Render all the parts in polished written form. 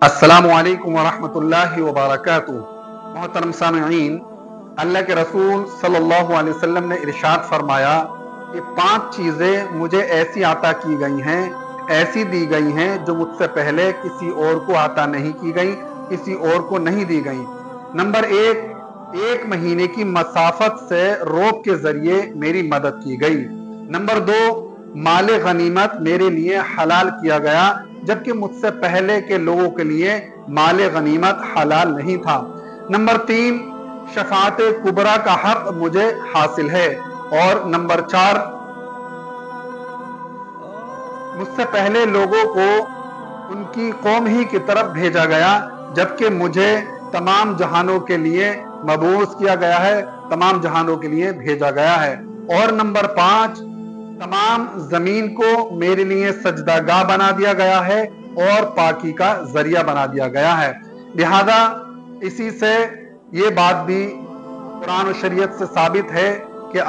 अस्सलामु अलैकुम वरहमतुल्लाहि वबरकातुहू। मोहतरम सामिईन, अल्लाह के रसूल सल्लल्लाहु अलैहि वसल्लम ने इरशाद फरमाया कि 5 चीज़ें मुझे ऐसी अता की गई हैं, ऐसी दी गई हैं जो मुझसे पहले किसी और को अता नहीं की गई, किसी और को नहीं दी गई। नंबर 1 महीने की मसाफत से रोब के जरिए मेरी मदद की गई। नंबर 2, माले गनीमत मेरे लिए हलाल किया गया, जबकि मुझसे पहले के लोगों के लिए माले गनीमत हलाल नहीं था। नंबर 3, शफाअत कुबरा का हक मुझे हासिल है। और नंबर 4, मुझसे पहले लोगों को उनकी कौम ही की तरफ भेजा गया, जबकि मुझे तमाम जहानों के लिए मबूस किया गया है, तमाम जहानों के लिए भेजा गया है। और नंबर 5, तमाम जमीन को मेरे लिए सजदागाह बना दिया गया है और पाकी का जरिया बना दिया गया है। लिहाजा इसी से ये बात भी कुरान और शरीयत से साबित है कि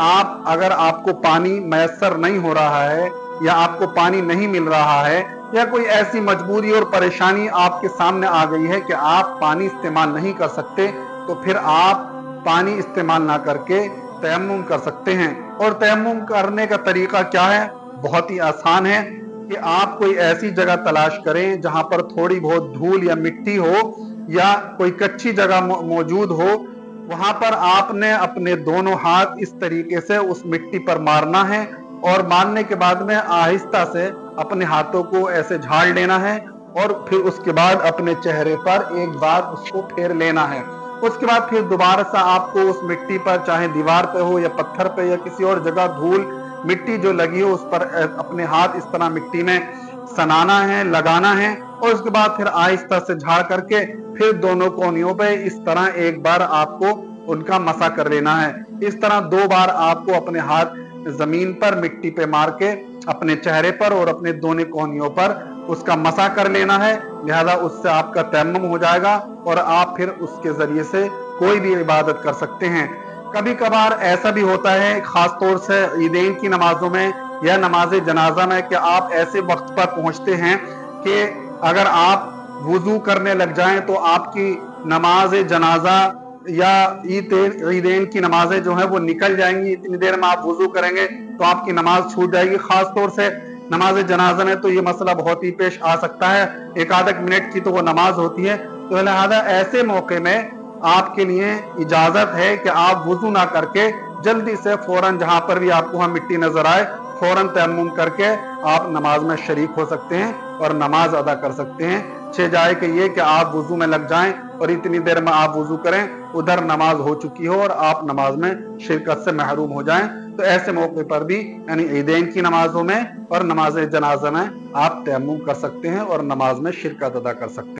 अगर आपको पानी मैसर नहीं हो रहा है या आपको पानी नहीं मिल रहा है या कोई ऐसी मजबूरी और परेशानी आपके सामने आ गई है कि आप पानी इस्तेमाल नहीं कर सकते, तो फिर आप पानी इस्तेमाल ना करके तयम्मुम कर सकते हैं। और तयम्मुम करने का तरीका क्या है? बहुत ही आसान है कि आप कोई ऐसी जगह तलाश करें जहां पर थोड़ी बहुत धूल या मिट्टी हो या कोई कच्ची जगह मौजूद हो। वहां पर आपने अपने दोनों हाथ इस तरीके से उस मिट्टी पर मारना है और मारने के बाद में आहिस्ता से अपने हाथों को ऐसे झाड़ लेना है और फिर उसके बाद अपने चेहरे पर एक बार उसको फेर लेना है। उसके बाद फिर दोबारा से आपको उस मिट्टी पर, चाहे दीवार पे हो या पत्थर पे या किसी और जगह धूल मिट्टी जो लगी हो, उस पर अपने हाथ इस तरह मिट्टी में सनाना है, लगाना है और उसके बाद फिर आहिस्ता से झाड़ करके फिर दोनों कोनियों पे इस तरह एक बार आपको उनका मसा कर लेना है। इस तरह 2 बार आपको अपने हाथ जमीन पर मिट्टी पे मार के अपने चेहरे पर और अपने दोनों कोनियों पर उसका मसा कर लेना है। लिहाजा उससे आपका तयम्मुम हो जाएगा और आप फिर उसके जरिए से कोई भी इबादत कर सकते हैं। कभी कभार ऐसा भी होता है, खास तौर से ईदैन की नमाजों में या नमाज जनाजा में, कि आप ऐसे वक्त पर पहुंचते हैं कि अगर आप वुजू करने लग जाएं तो आपकी नमाज जनाजा या ईदैन की नमाजें जो है वो निकल जाएंगी। इतनी देर में आप वुजू करेंगे तो आपकी नमाज छूट जाएगी। खास तौर से नमाज जनाजा में तो ये मसला बहुत ही पेश आ सकता है, एक आध मिनट की तो वो नमाज होती है। तो लिहाजा ऐसे मौके में आपके लिए इजाजत है कि आप वुजू ना करके जल्दी से फौरन जहां पर भी आपको वहां मिट्टी नजर आए फौरन तयम्मुम करके आप नमाज में शरीक हो सकते हैं और नमाज अदा कर सकते हैं। छे जाए कि ये कि आप वुजू में लग जाएं और इतनी देर में आप वुजू करें, उधर नमाज हो चुकी हो और आप नमाज में शिरकत से महरूम हो जाएं। तो ऐसे मौके पर भी यानी ईदैन की नमाजों में और नमाज जनाजा में आप तयम्मुम कर सकते हैं और नमाज में शिरकत अदा कर सकते हैं।